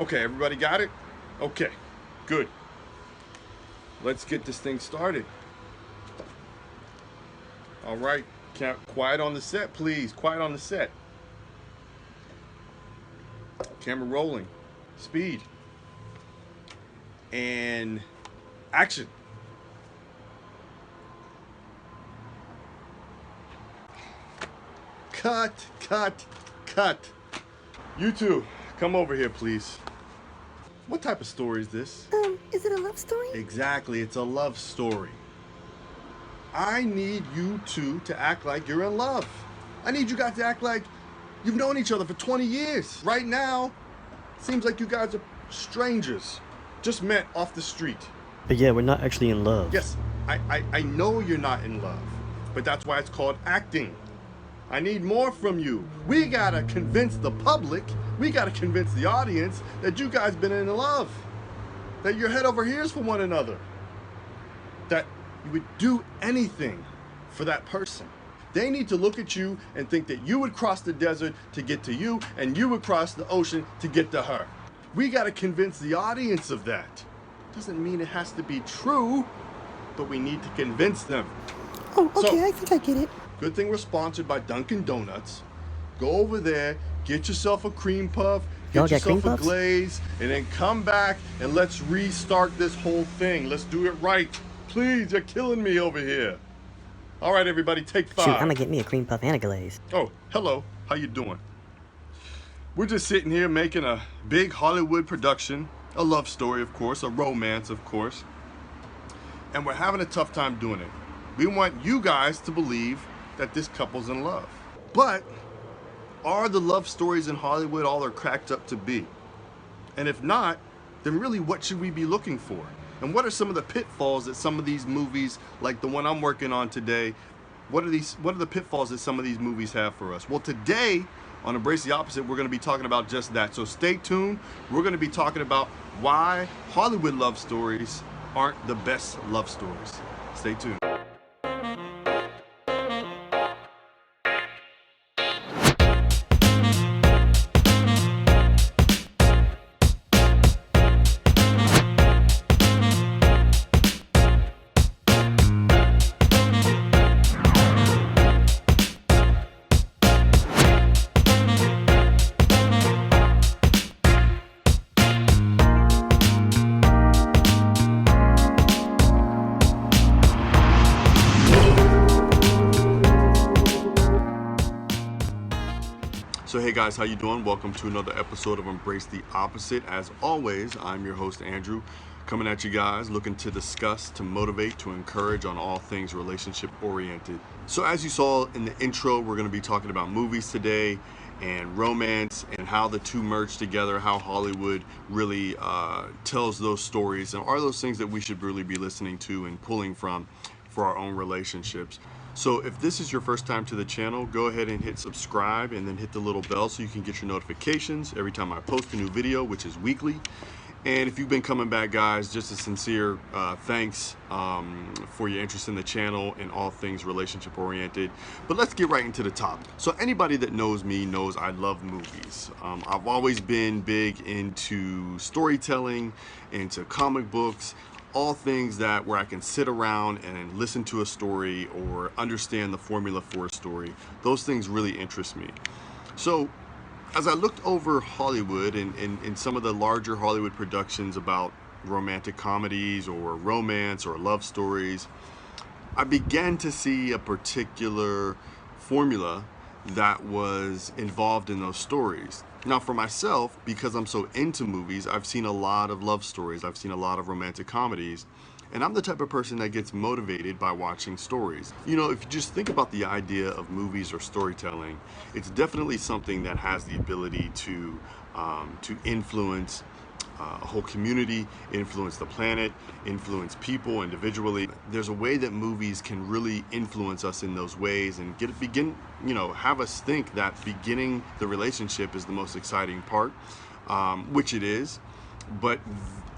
Okay, everybody got it? Okay, good. Let's get this thing started. All right, quiet on the set, please. Quiet on the set. Camera rolling. Speed. And action. Cut, cut, cut. You two, come over here, please. What type of story is this? Is it a love story? Exactly, it's a love story. I need you two to act like you're in love. I need you guys to act like you've known each other for 20 years. Right now, seems like you guys are strangers. Just met off the street. But yeah, we're not actually in love. Yes, I know you're not in love, but that's why it's called acting. I need more from you. We gotta convince the public, we gotta convince the audience that you guys been in love. That you're head over heels for one another. That you would do anything for that person. They need to look at you and think that you would cross the desert to get to you, and you would cross the ocean to get to her. We gotta convince the audience of that. Doesn't mean it has to be true, but we need to convince them. Oh, okay, I think I get it. Good thing we're sponsored by Dunkin' Donuts. Go over there, get yourself a cream puff, Y'all get got cream yourself a puffs? glaze, and then come back and let's restart this whole thing. Let's do it right. Please, you're killing me over here. All right, everybody, take 5. Shoot, I'm gonna get me a cream puff and a glaze. Oh, hello. How you doing? We're just sitting here making a big Hollywood production, a love story, of course, a romance, of course. And we're having a tough time doing it. We want you guys to believe that this couple's in love. But are the love stories in Hollywood all they're cracked up to be? And if not, then really what should we be looking for? And what are some of the pitfalls that some of these movies, like the one I'm working on today, what are the pitfalls that some of these movies have for us? Well, today on Embrace the Opposite, we're going to be talking about just that. So stay tuned. We're going to be talking about why Hollywood love stories aren't the best love stories. Stay tuned. So hey guys, how you doing? Welcome to another episode of Embrace the Opposite. As always, I'm your host Andrew, coming at you guys, looking to discuss, to motivate, to encourage on all things relationship oriented. So as you saw in the intro, we're going to be talking about movies today and romance and how the two merge together, how Hollywood really tells those stories, and are those things that we should really be listening to and pulling from for our own relationships. So if this is your first time to the channel, go ahead and hit subscribe and then hit the little bell so you can get your notifications every time I post a new video, which is weekly. And if you've been coming back, guys, just a sincere thanks for your interest in the channel and all things relationship oriented. But let's get right into the topic. So anybody that knows me knows I love movies. I've always been big into storytelling, into comic books, all things that where I can sit around and listen to a story or understand the formula for a story. Those things really interest me. So as I looked over Hollywood and some of the larger Hollywood productions about romantic comedies or romance or love stories, I began to see a particular formula that was involved in those stories. Now for myself, because I'm so into movies, I've seen a lot of love stories, I've seen a lot of romantic comedies, and I'm the type of person that gets motivated by watching stories. You know, if you just think about the idea of movies or storytelling, it's definitely something that has the ability to influence a whole community, influence the planet, influence people individually. There's a way that movies can really influence us in those ways and have us think that beginning the relationship is the most exciting part, which it is, but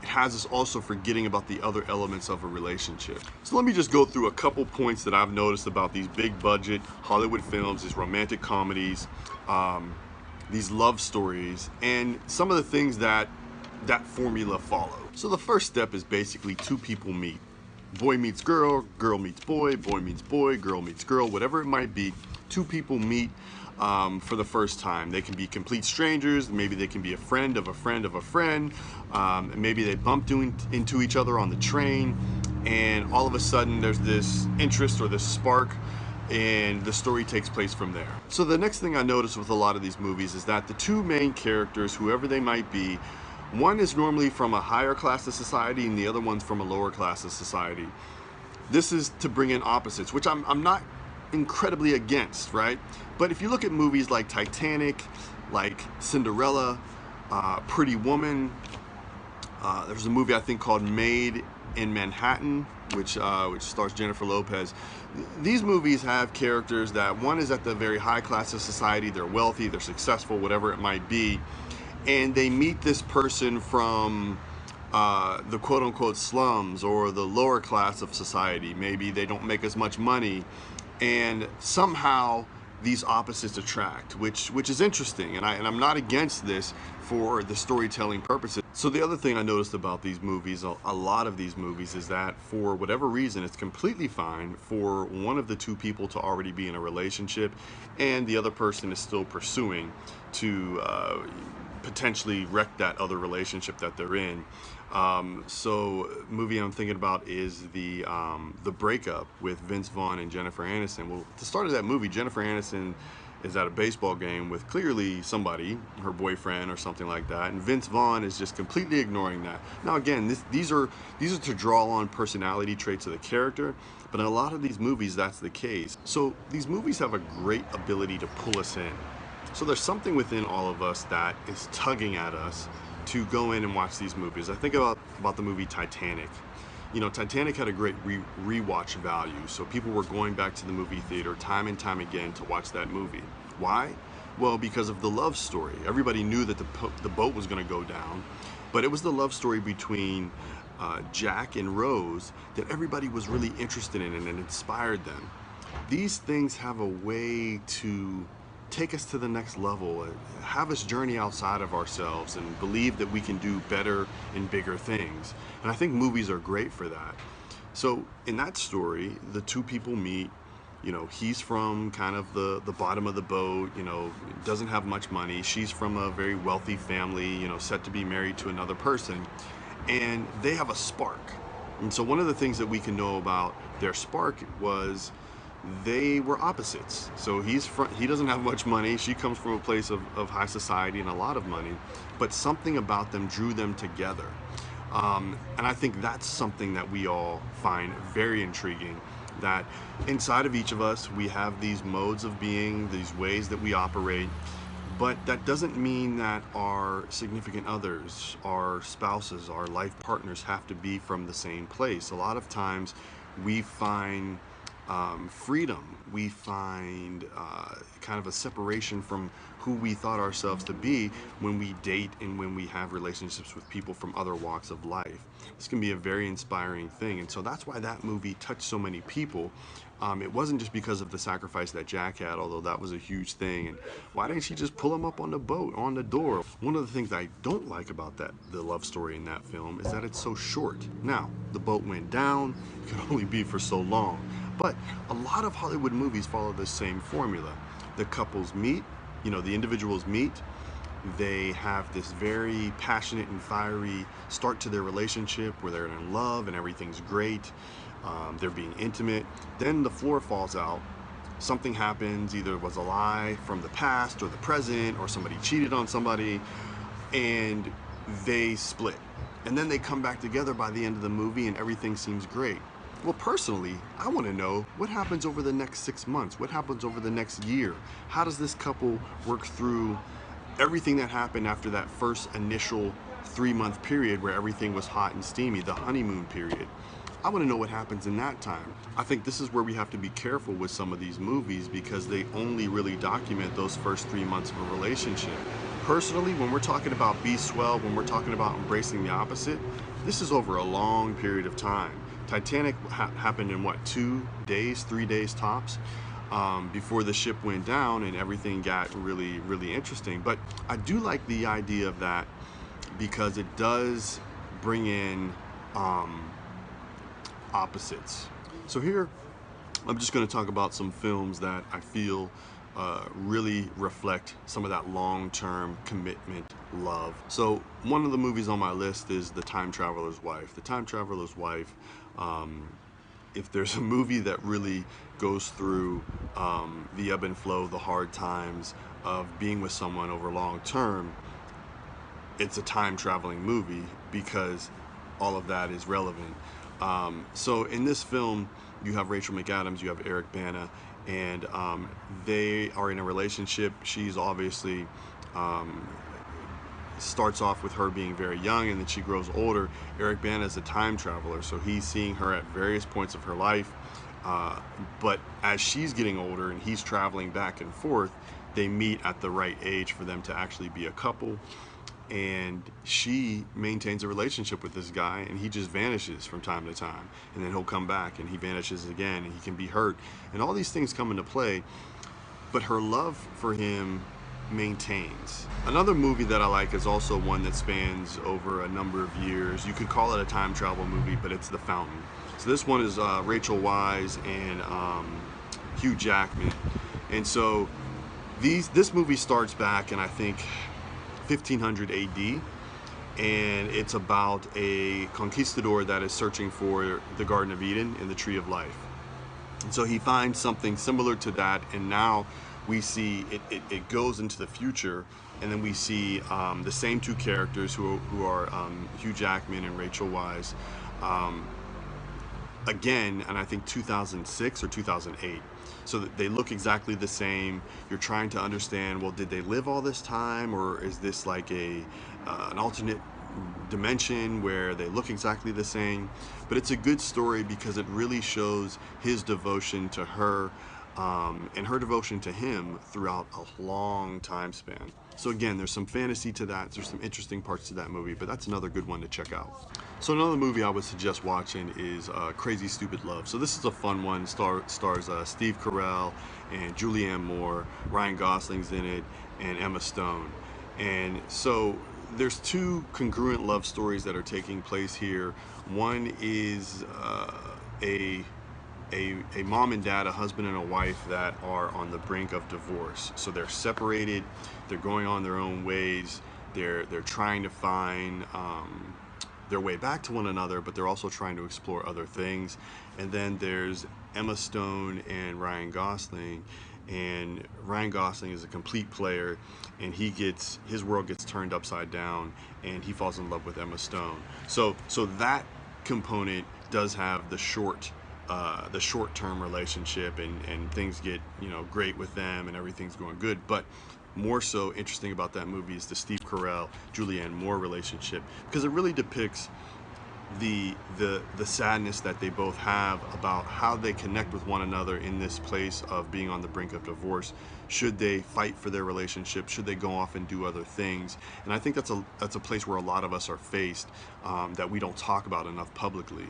it has us also forgetting about the other elements of a relationship. So let me just go through a couple points that I've noticed about these big budget Hollywood films, these romantic comedies, these love stories, and some of the things that that formula follow. So the first step is basically two people meet. Boy meets girl, girl meets boy, boy meets boy, girl meets girl, whatever it might be. Two people meet for the first time. They can be complete strangers. Maybe they can be a friend of a friend of a friend. Maybe they bumped into each other on the train, and all of a sudden there's this interest or this spark, and the story takes place from there. So the next thing I noticed with a lot of these movies is that the two main characters, whoever they might be, one is normally from a higher class of society and the other one's from a lower class of society. This is to bring in opposites, which I'm not incredibly against, right? But if you look at movies like Titanic, like Cinderella, Pretty Woman, there's a movie I think called Made in Manhattan, which stars Jennifer Lopez. These movies have characters that one is at the very high class of society, they're wealthy, they're successful, whatever it might be, and they meet this person from the quote-unquote slums or the lower class of society. Maybe they don't make as much money, and somehow these opposites attract, which is interesting, and I'm not against this for the storytelling purposes. So the other thing I noticed about these movies, a lot of these movies, is that for whatever reason, it's completely fine for one of the two people to already be in a relationship, and the other person is still pursuing to potentially wreck that other relationship that they're in. So movie I'm thinking about is the Breakup with Vince Vaughn and Jennifer Aniston. Well, at the start of that movie, Jennifer Aniston is at a baseball game with clearly somebody, her boyfriend or something like that, and Vince Vaughn is just completely ignoring that. Now again, these are to draw on personality traits of the character, but in a lot of these movies that's the case. So these movies have a great ability to pull us in. So there's something within all of us that is tugging at us to go in and watch these movies. I think about the movie Titanic. You know, Titanic had a great rewatch value, so people were going back to the movie theater time and time again to watch that movie. Why? Well, because of the love story. Everybody knew that the boat was going to go down, but it was the love story between Jack and Rose that everybody was really interested in, and it inspired them. These things have a way to take us to the next level, have us journey outside of ourselves and believe that we can do better and bigger things. And I think movies are great for that. So in that story, the two people meet. You know, he's from kind of the bottom of the boat, you know, doesn't have much money. She's from a very wealthy family, you know, set to be married to another person. And they have a spark. And so one of the things that we can know about their spark was they were opposites. So he doesn't have much money. She comes from a place of high society and a lot of money, but something about them drew them together. And I think that's something that we all find very intriguing, that inside of each of us, we have these modes of being, these ways that we operate, but that doesn't mean that our significant others, our spouses, our life partners have to be from the same place. A lot of times we find freedom, we find kind of a separation from who we thought ourselves to be when we date and when we have relationships with people from other walks of life. This can be a very inspiring thing, and so that's why that movie touched so many people. It wasn't just because of the sacrifice that Jack had, although that was a huge thing. And why didn't she just pull him up on the boat, on the door? One of the things I don't like about the love story in that film is that it's so short. Now, the boat went down, it could only be for so long. But a lot of Hollywood movies follow the same formula. The couples meet, you know, the individuals meet, they have this very passionate and fiery start to their relationship where they're in love and everything's great. They're being intimate. Then the floor falls out. Something happens, either it was a lie from the past or the present, or somebody cheated on somebody, and they split. And then they come back together by the end of the movie and everything seems great. Well, personally, I want to know what happens over the next 6 months. What happens over the next year? How does this couple work through everything that happened after that first initial 3-month period where everything was hot and steamy, the honeymoon period? I want to know what happens in that time. I think this is where we have to be careful with some of these movies because they only really document those first 3 months of a relationship. Personally, when we're talking about Be Swell, when we're talking about embracing the opposite, this is over a long period of time. Titanic happened in what, 2 days, 3 days tops, before the ship went down and everything got really, really interesting. But I do like the idea of that because it does bring in opposites. So here, I'm just going to talk about some films that I feel really reflect some of that long-term commitment, love. So one of the movies on my list is The Time Traveler's Wife. The Time Traveler's Wife, if there's a movie that really goes through the ebb and flow, the hard times of being with someone over long term, it's a time traveling movie because all of that is relevant. So in this film, you have Rachel McAdams, you have Eric Bana, and they are in a relationship. She's obviously starts off with her being very young, and then she grows older. Eric Bana is a time traveler, so he's seeing her at various points of her life. But as she's getting older and he's traveling back and forth, they meet at the right age for them to actually be a couple. And she maintains a relationship with this guy, and he just vanishes from time to time, and then he'll come back and he vanishes again, and he can be hurt, and all these things come into play, but her love for him maintains. Another movie that I like is also one that spans over a number of years. You could call it a time travel movie, but it's The Fountain. So this one is Rachel Weisz and Hugh Jackman, and so this movie starts back in, I think, 1500 AD, and it's about a conquistador that is searching for the Garden of Eden and the Tree of Life. And so he finds something similar to that, and now we see it goes into the future, and then we see the same two characters who are Hugh Jackman and Rachel Weisz again, and I think 2006 or 2008. So that they look exactly the same. You're trying to understand, well, did they live all this time, or is this like an alternate dimension where they look exactly the same? But it's a good story because it really shows his devotion to her and her devotion to him throughout a long time span. So again, there's some fantasy to that. There's some interesting parts to that movie, but that's another good one to check out. So another movie I would suggest watching is Crazy Stupid Love. So this is a fun one. Stars Steve Carell and Julianne Moore. Ryan Gosling's in it, and Emma Stone. And so there's two congruent love stories that are taking place here. One is a mom and dad, a husband and a wife that are on the brink of divorce. So they're separated, they're going on their own ways, they're trying to find their way back to one another, but they're also trying to explore other things. And then there's Emma Stone and Ryan Gosling, and Ryan Gosling is a complete player, and his world gets turned upside down, and he falls in love with Emma Stone. So that component does have the short-term relationship, and things get great with them, and everything's going good. But more so interesting about that movie is the Steve Carell Julianne Moore relationship, because it really depicts the sadness that they both have about how they connect with one another in this place of being on the brink of divorce. Should they fight for their relationship? Should they go off and do other things? And I think that's a place where a lot of us are faced, that we don't talk about enough publicly.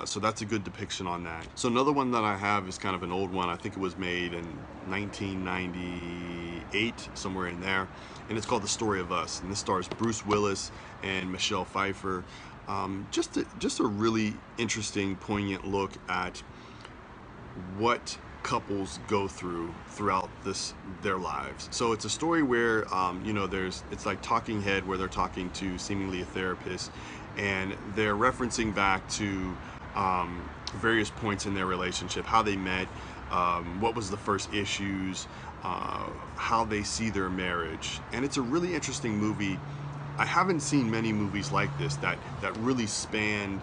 So that's a good depiction on that. So another one that I have is kind of an old one. I think it was made in 1998, somewhere in there, and it's called The Story of Us. And this stars Bruce Willis and Michelle Pfeiffer. Just a really interesting, poignant look at what couples go throughout their lives. So it's a story where it's like Talking Head, where they're talking to seemingly a therapist, and they're referencing back to various points in their relationship, how they met, what was the first issues, how they see their marriage. And it's a really interesting movie. I haven't seen many movies like this that really spanned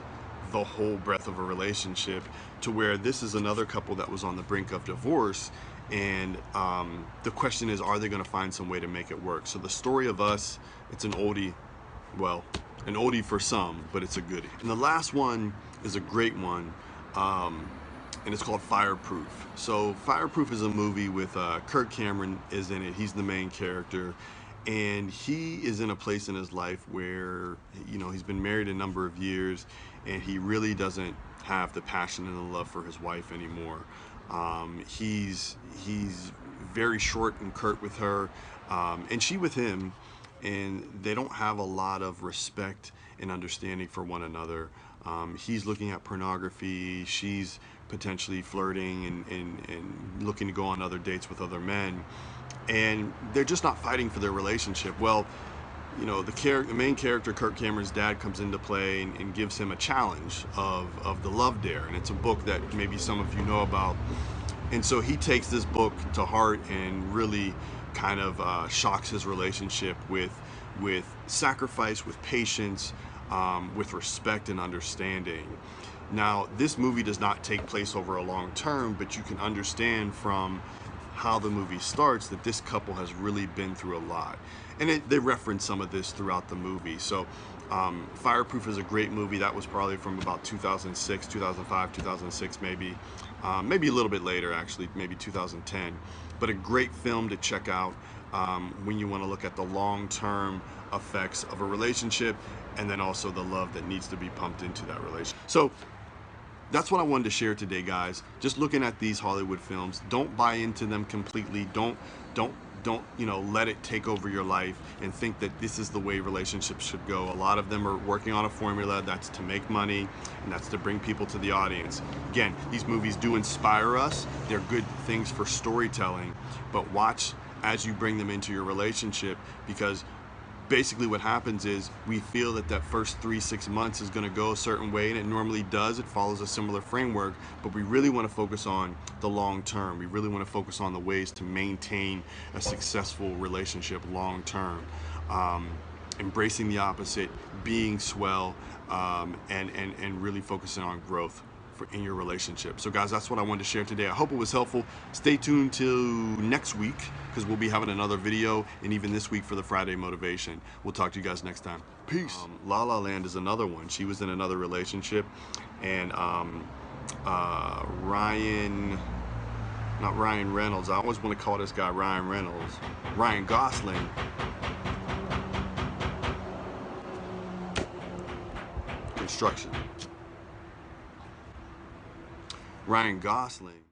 the whole breadth of a relationship, to where this is another couple that was on the brink of divorce, and the question is, are they going to find some way to make it work? So The Story of Us, it's an oldie, well, an oldie for some, but it's a goodie. And the last one is a great one, and it's called Fireproof. So Fireproof is a movie with Kirk Cameron is in it. He's the main character. And he is in a place in his life where, he's been married a number of years, and he really doesn't have the passion and the love for his wife anymore. He's very short and curt with her, and she with him. and they don't have a lot of respect and understanding for one another. He's looking at pornography, she's potentially flirting and looking to go on other dates with other men, and they're just not fighting for their relationship. Well, you know, the main character, Kirk Cameron's dad, comes into play and gives him a challenge of the Love Dare, and it's a book that maybe some of you know about. And so he takes this book to heart and really kind of shocks his relationship with sacrifice, with patience, with respect and understanding. Now, this movie does not take place over a long term, but you can understand from how the movie starts that this couple has really been through a lot. And they reference some of this throughout the movie. So Fireproof is a great movie. That was probably from about 2006, 2005, 2006 maybe. Maybe a little bit later actually, maybe 2010. But a great film to check out when you want to look at the long-term effects of a relationship, and then also the love that needs to be pumped into that relationship. So that's what I wanted to share today, guys. Just looking at these Hollywood films, don't buy into them completely. Don't let it take over your life and think that this is the way relationships should go. A lot of them are working on a formula that's to make money, and that's to bring people to the audience. Again, these movies do inspire us. They're good things for storytelling, but watch as you bring them into your relationship, because basically what happens is we feel that first 3-6 months is going to go a certain way, and it normally does. It follows a similar framework, but we really want to focus on the long term. We really want to focus on the ways to maintain a successful relationship long term. Embracing the opposite, being swell, and really focusing on growth in your relationship. So guys, that's what I wanted to share today. I hope it was helpful. Stay tuned till next week, because we'll be having another video, and even this week for the Friday motivation. We'll talk to you guys next time. Peace. La La Land is another one. She was in another relationship, and not Ryan Reynolds. I always want to call this guy Ryan Reynolds. Ryan Gosling. Construction. Ryan Gosling